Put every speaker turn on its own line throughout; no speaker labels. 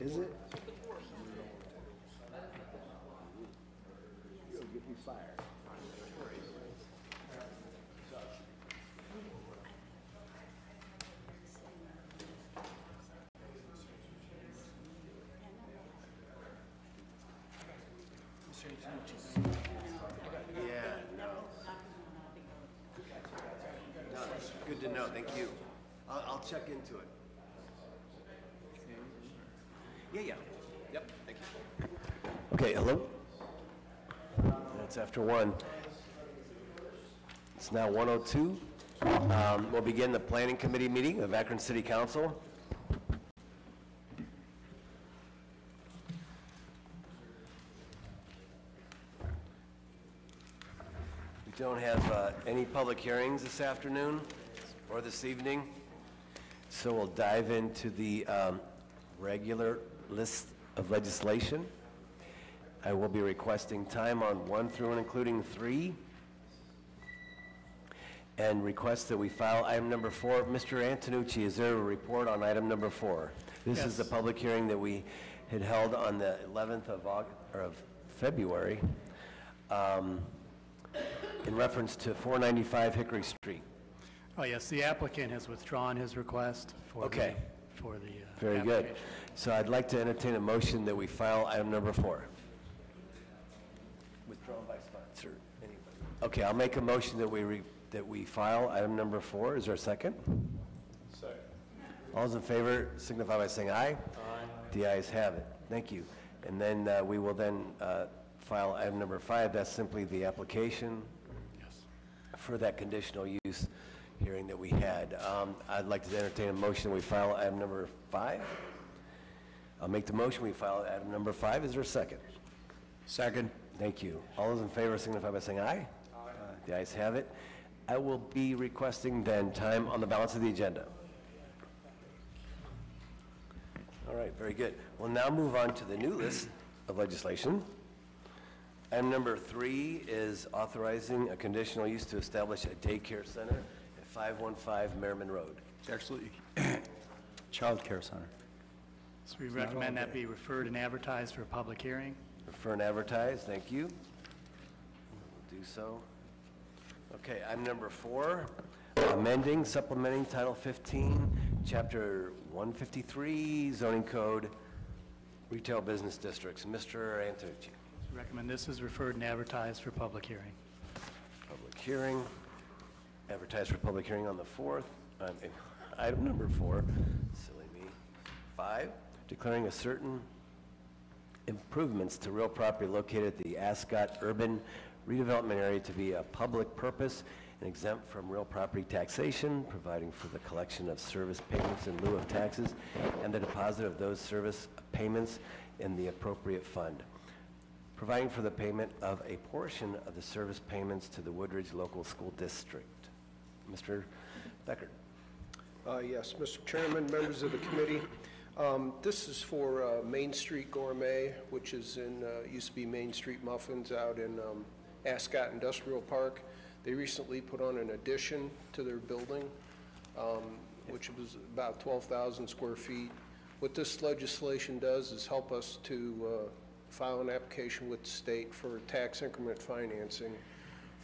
Is it? You'll get me fired. Yeah. No, that's good to know. Thank you. I'll check into it. Yeah. Yep. Thank you. Okay. Hello. That's after 1. It's now 1:02. We'll begin the Planning Committee meeting of Akron City Council. We don't have any public hearings this afternoon or this evening, so we'll dive into the regular list of legislation. I will be requesting time on 1 through and including 3, and request that we file item number 4. Mr. Antonucci, is there a report on item number 4? This is the public hearing that we had held on the 11th of February in reference to 495 Hickory Street.
Oh, yes, the applicant has withdrawn his request for the
Very good. So I'd like to entertain a motion that we file item number 4. Withdrawn by sponsor. Anybody? Okay, I'll make a motion that we file item number 4. Is there a second? Second. All those in favor signify by saying aye. Aye. The ayes have it. Thank you. And then we will then file item number 5. That's simply the application for that conditional use hearing that we had. I'd like to entertain a motion we file item number 5. I'll make the motion we file item number 5. Is there a second? Second. Thank you. All those in favor signify by saying aye. Aye. The ayes have it. I will be requesting then time on the balance of the agenda. All right, very good. We'll now move on to the new list of legislation. Item number 3 is authorizing a conditional use to establish a daycare center at 515 Merriman Road.
It's actually child care center.
So we recommend that be referred and advertised for a public hearing.
Refer and advertise, thank you. We'll do so. Okay, item number 4, amending, supplementing Title 15, Chapter 153, Zoning Code, Retail Business Districts. Mr. Antonucci.
We recommend this is referred and advertised for public hearing.
Public hearing, advertised for public hearing on the 4th. Item number 4, silly me. 5, declaring a certain improvements to real property located at the Ascot Urban Redevelopment Area to be a public purpose and exempt from real property taxation, providing for the collection of service payments in lieu of taxes and the deposit of those service payments in the appropriate fund, providing for the payment of a portion of the service payments to the Woodridge Local School District. Mr. Becker.
Yes, Mr. Chairman, members of the committee. This is for Main Street Gourmet, which is in, used to be Main Street Muffins out in Ascot Industrial Park. They recently put on an addition to their building, which was about 12,000 square feet. What this legislation does is help us to file an application with the state for tax increment financing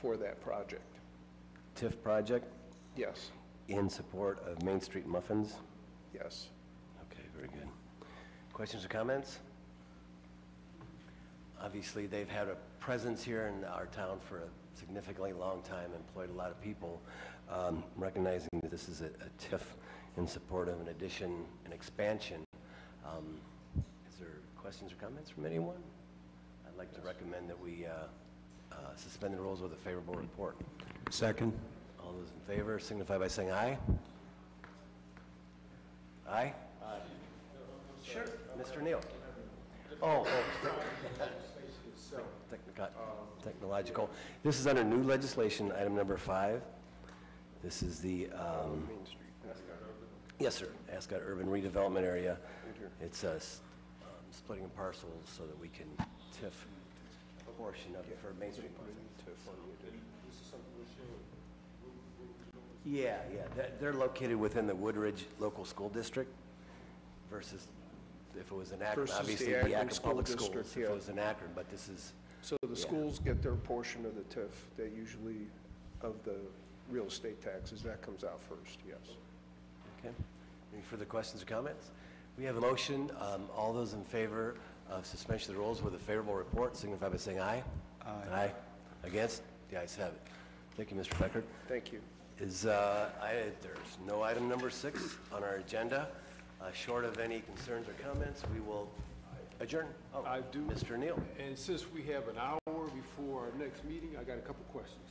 for that project.
TIF project?
Yes.
In support of Main Street Muffins?
Yes.
Okay, very good. Questions or comments? Obviously, they've had a presence here in our town for a significantly long time, employed a lot of people. Recognizing that this is a TIF in support of an addition, an expansion. Is there questions or comments from anyone? I'd like to recommend that we suspend the rules with a favorable report.
Second.
All those in favor signify by saying aye. Aye? Aye. Sure. Mr. Neal. Technological. This is under new legislation, item number 5. This is the
Main Street.
yes, sir. Ascot Urban Redevelopment Area. It's splitting parcels so that we can TIF a portion of it for Main Street. Yeah. They're located within the Woodridge Local School District, versus if it was in Akron.
Versus the
Obviously, the
Akron
Akron
School
Public
District,
Schools, if
yeah.
it was in Akron, but this is,
So the schools get their portion of the TIF, they usually, of the real estate taxes, that comes out first, yes.
okay. Any further questions or comments? We have a motion. All those in favor of suspension of the rules with a favorable report signify by saying aye. Aye. Against? The ayes have it. Thank you, Mr. Beckert.
Thank you.
There's no item number 6 on our agenda. Short of any concerns or comments, we will adjourn. Oh,
I do.
Mr. Neal.
And since we have an hour before our next meeting, I got a couple questions.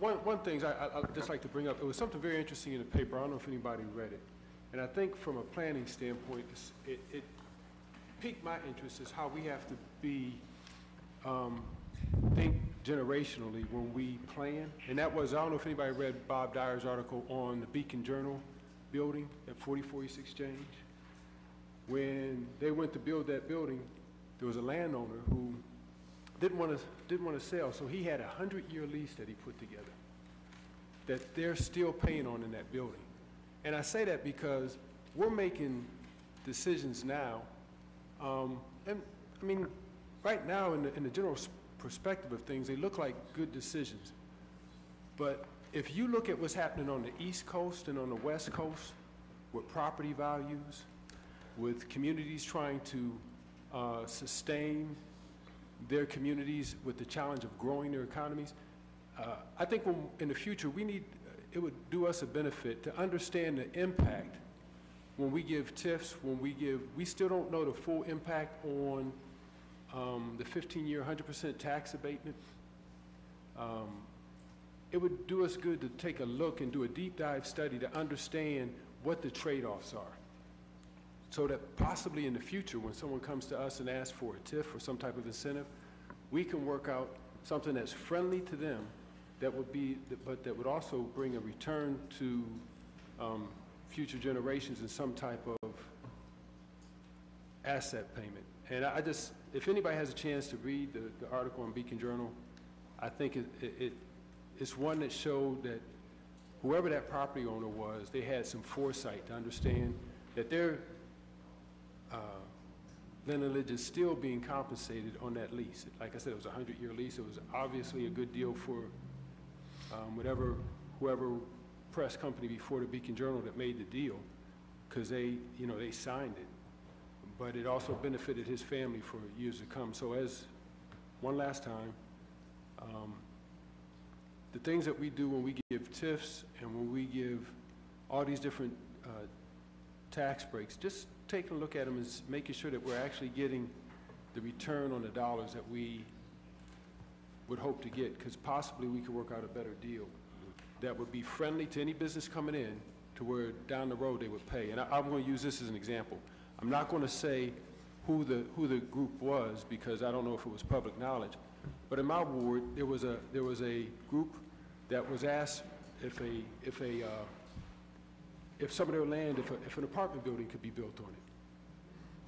One thing I'd just like to bring up, it was something very interesting in the paper. I don't know if anybody read it. And I think from a planning standpoint, it piqued my interest is how we have to be, think generationally when we plan. And that was, I don't know if anybody read Bob Dyer's article on the Beacon Journal building at 4040 Exchange. When they went to build that building, there was a landowner who didn't want to sell, so he had a 100-year lease that he put together that they're still paying on in that building. And I say that because we're making decisions now, and I mean, right now in the general perspective of things, they look like good decisions. But if you look at what's happening on the East Coast and on the West Coast with property values, with communities trying to sustain their communities with the challenge of growing their economies, I think in the future it would do us a benefit to understand the impact when we give TIFs, we still don't know the full impact on the 15-year 100% tax abatement. It would do us good to take a look and do a deep dive study to understand what the trade-offs are, so that possibly in the future when someone comes to us and asks for a TIF or some type of incentive, we can work out something that's friendly to them but that would also bring a return to future generations in some type of asset payment. And if anybody has a chance to read the article in Beacon Journal, I think it's one that showed that whoever that property owner was, they had some foresight to understand that their landlord is still being compensated on that lease. Like I said, it was a 100-year lease. It was obviously a good deal for whoever press company before the Beacon Journal that made the deal, because they signed it. But it also benefited his family for years to come. So as one last time, the things that we do when we give TIFs and when we give all these different tax breaks, just taking a look at them and making sure that we're actually getting the return on the dollars that we would hope to get, because possibly we could work out a better deal that would be friendly to any business coming in, to where down the road they would pay. And I'm going to use this as an example. I'm not going to say who the group was, because I don't know if it was public knowledge. But in my ward, there was a group that was asked if some of their land, if an apartment building could be built on it.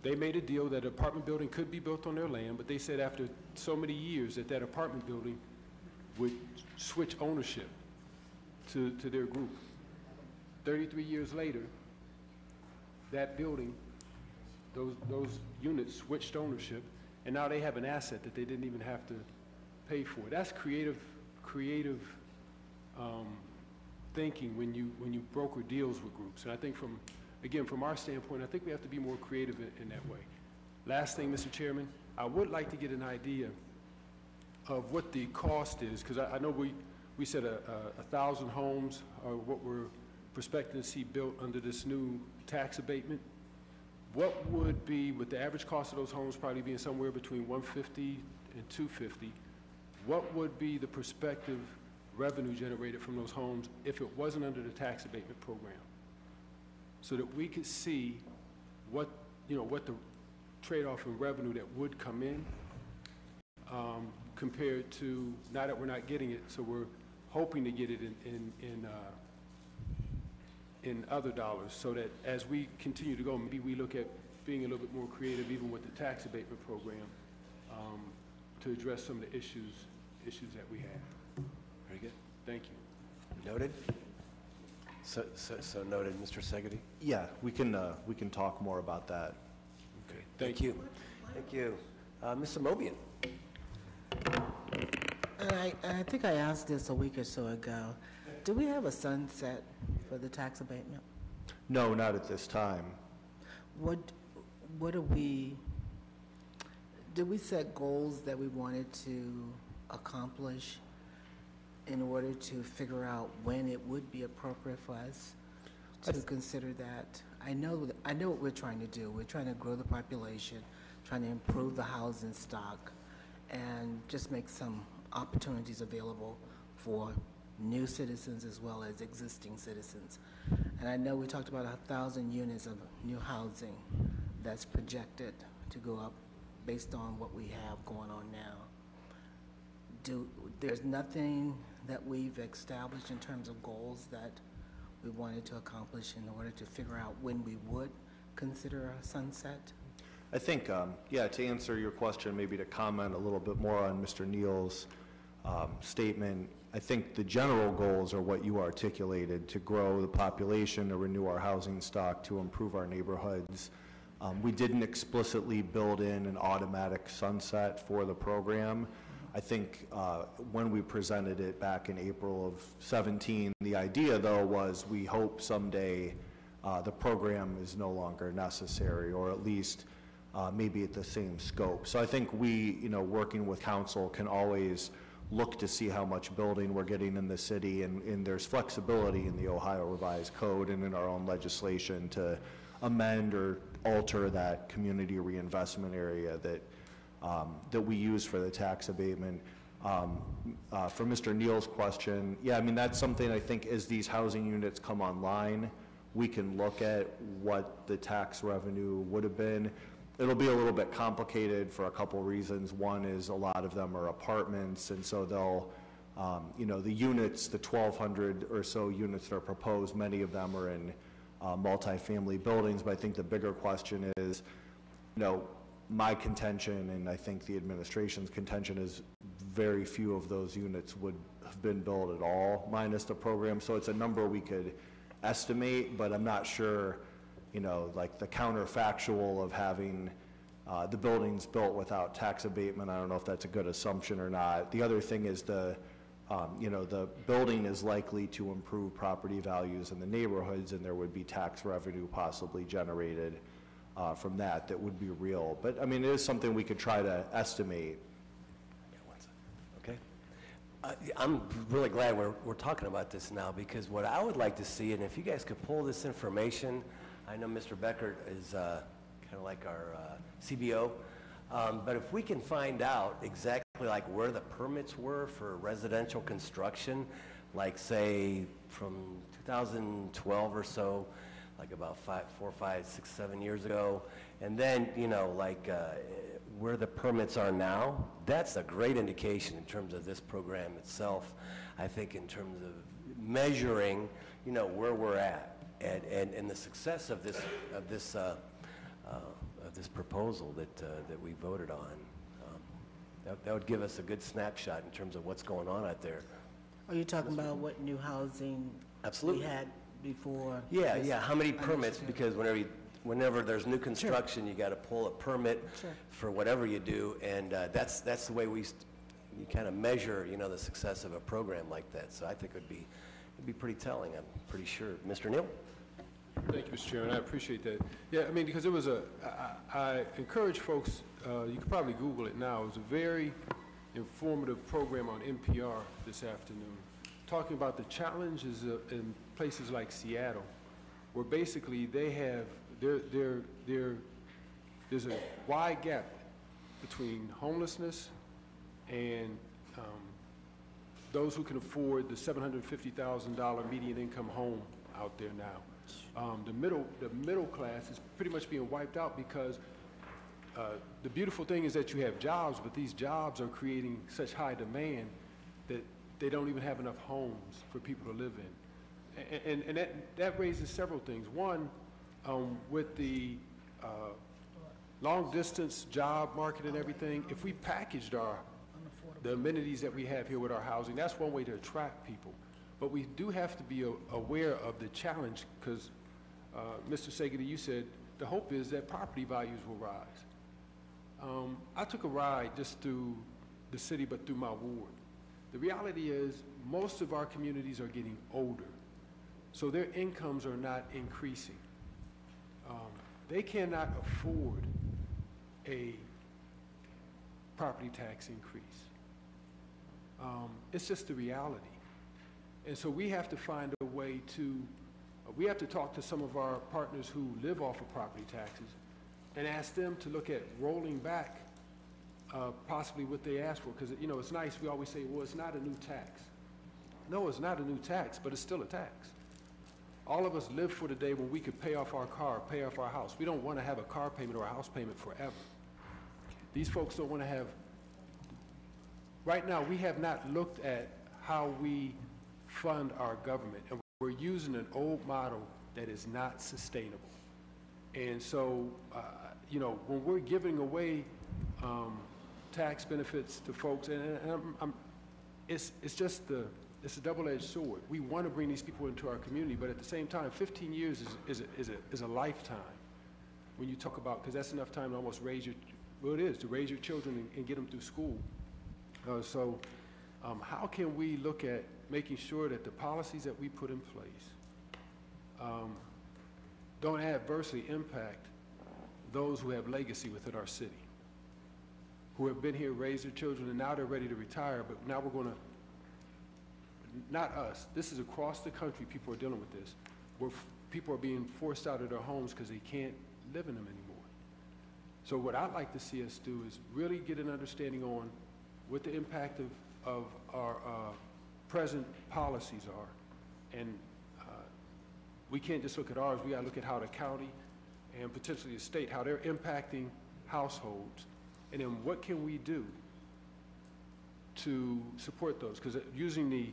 They made a deal that an apartment building could be built on their land, but they said after so many years that apartment building would switch ownership to their group. 33 years later, that building, those units switched ownership, and now they have an asset that they didn't even have to pay for. That's creative thinking when you broker deals with groups. And I think from our standpoint, I think we have to be more creative in that way. Last thing, Mr. Chairman, I would like to get an idea of what the cost is, because I know we said 1,000 homes are what we're expecting to see built under this new tax abatement. What would be, with the average cost of those homes probably being somewhere between $150 and $250, what would be the prospective revenue generated from those homes if it wasn't under the tax abatement program? So that we could see what the trade-off in revenue that would come in compared to, now that we're not getting it, so we're hoping to get it in other dollars, so that as we continue to go, maybe we look at being a little bit more creative even with the tax abatement program to address some of the issues that we have.
Very good.
Thank you.
Noted. So noted, Mr. Segedy?
Yeah, we can talk more about that.
Okay, thank you. Thank you. Mr. Mobian?
I think I asked this a week or so ago. Do we have a sunset for the tax abatement?
No, not at this time.
What do did we set goals that we wanted to accomplish in order to figure out when it would be appropriate for us to consider that? I know what we're trying to do. We're trying to grow the population, trying to improve the housing stock, and just make some opportunities available for new citizens as well as existing citizens. And I know we talked about 1,000 units of new housing that's projected to go up based on what we have going on now. There's nothing that we've established in terms of goals that we wanted to accomplish in order to figure out when we would consider a sunset?
I think, yeah, to answer your question, maybe to comment a little bit more on Mr. Neal's statement, I think the general goals are what you articulated: to grow the population, to renew our housing stock, to improve our neighborhoods. We didn't explicitly build in an automatic sunset for the program. I think when we presented it back in April of 17, the idea, though, was we hope someday the program is no longer necessary, or at least maybe at the same scope. So I think we, working with council, can always look to see how much building we're getting in the city, and there's flexibility in the Ohio Revised Code and in our own legislation to amend or alter that community reinvestment area that we use for the tax abatement. For Mr. Neal's question, yeah, I mean, that's something I think as these housing units come online, we can look at what the tax revenue would have been. It'll be a little bit complicated for a couple reasons. One is a lot of them are apartments, and so they'll, the units, the 1,200 or so units that are proposed, many of them are in multifamily buildings, but I think the bigger question is, my contention, and I think the administration's contention, is very few of those units would have been built at all, minus the program. So it's a number we could estimate, but I'm not sure, like the counterfactual of having the buildings built without tax abatement. I don't know if that's a good assumption or not. The other thing is the building is likely to improve property values in the neighborhoods, and there would be tax revenue possibly generated from that would be real. But I mean, it is something we could try to estimate.
Okay. I'm really glad we're talking about this now, because what I would like to see, and if you guys could pull this information, I know Mr. Beckert is kind of like our CBO, but if we can find out exactly like where the permits were for residential construction, like say from 2012 or so, like about 4, 5, 6, 7 years ago, and then, where the permits are now, that's a great indication in terms of this program itself. I think in terms of measuring, where we're at and the success of this proposal that we voted on. That would give us a good snapshot in terms of what's going on out there.
Are you talking about what new housing
Absolutely.
we had before?
Yeah, how many permits, because whenever there's new construction, you got to pull a permit for whatever you do, and that's the way you kind of measure, the success of a program like that. So I think it'd be pretty telling, I'm pretty sure. Mr. Neal?
Thank you, Mr. Chairman. I appreciate that. Yeah, I mean, because it was I encourage folks, you can probably Google it now. It was a very informative program on NPR this afternoon, talking about the challenges in places like Seattle, where basically they have, there's a wide gap between homelessness and those who can afford the $750,000 median income home out there now. The middle class is pretty much being wiped out because the beautiful thing is that you have jobs, but these jobs are creating such high demand that they don't even have enough homes for people to live in. And that raises several things. One, with the long distance job market and everything, if we packaged the amenities that we have here with our housing, that's one way to attract people. But we do have to be aware of the challenge, because, Mr. Segedy, you said the hope is that property values will rise. I took a ride just through the city, but through my ward. The reality is, most of our communities are getting older, so their incomes are not increasing. They cannot afford a property tax increase. It's just the reality. And so we have to find a way to, we have to talk to some of our partners who live off of property taxes and ask them to look at rolling back possibly what they asked for. Because, you know, it's nice, we always say, well, it's not a new tax. No, it's not a new tax, but it's still a tax. All of us live for the day when we could pay off our car, pay off our house. We don't want to have a car payment or a house payment forever. These folks don't want to have, right now, we have not looked at how we fund our government, and we're using an old model that is not sustainable. And so, you know, when we're giving away tax benefits to folks, and it's a double-edged sword. We want to bring these people into our community, but at the same time, 15 years is a lifetime when you talk about, because that's enough time to almost raise your, well, it is, to raise your children and get them through school. So how can we look at making sure that the policies that we put in place don't adversely impact those who have legacy within our city, who have been here, raised their children, and now they're ready to retire, but now we're going to, not us, this is across the country, people are dealing with this, where people are being forced out of their homes because they can't live in them anymore. So what I'd like to see us do is really get an understanding on what the impact of our present policies are. And we can't just look at ours, we gotta look at how the county and potentially the state, how they're impacting households. And then what can we do to support those? Because using the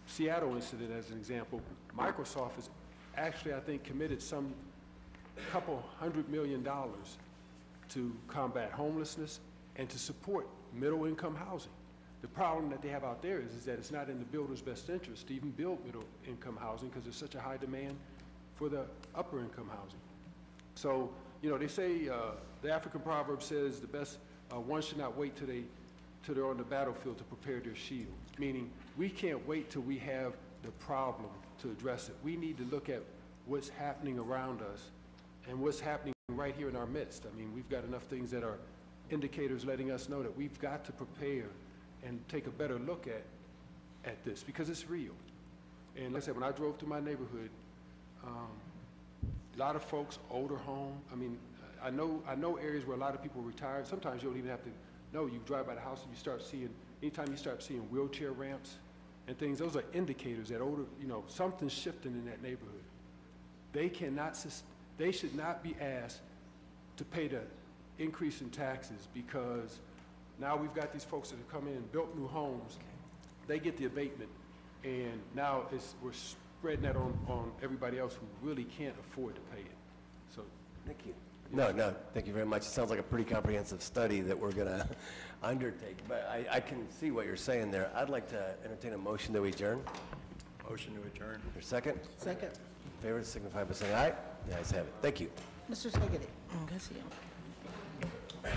Seattle incident as an example, Microsoft has actually, I think, committed some couple $100 million to combat homelessness and to support middle-income housing. The problem that they have out there is that it's not in the builder's best interest to even build middle-income housing because there's such a high demand for the upper-income housing. So, you know, they say, the African proverb says the best, one should not wait till they're on the battlefield to prepare their shield, meaning we can't wait till we have the problem to address it. We need to look at what's happening around us and what's happening right here in our midst. I mean, we've got enough things that are indicators letting us know that we've got to prepare and take a better look at this, because it's real. And like I said, when I drove through my neighborhood, a lot of folks, older home, I mean, I know areas where a lot of people retired. Sometimes you don't even have to know. You drive by the house and you start seeing, anytime you start seeing wheelchair ramps and things, those are indicators that older, you know, something's shifting in that neighborhood. They should not be asked to pay the increase in taxes, because now we've got these folks that have come in and built new homes. They get the abatement, and now we're spreading that on everybody else who really can't afford to pay it. So,
Thank you. No, thank you very much. It sounds like a pretty comprehensive study that we're going to undertake, but I can see what you're saying there. I'd like to entertain a motion that we adjourn.
Motion to adjourn.
Your second?
Second.
In favor, signify by saying aye. The ayes have it. Thank you.
Mr. Segedy. Yes, yeah.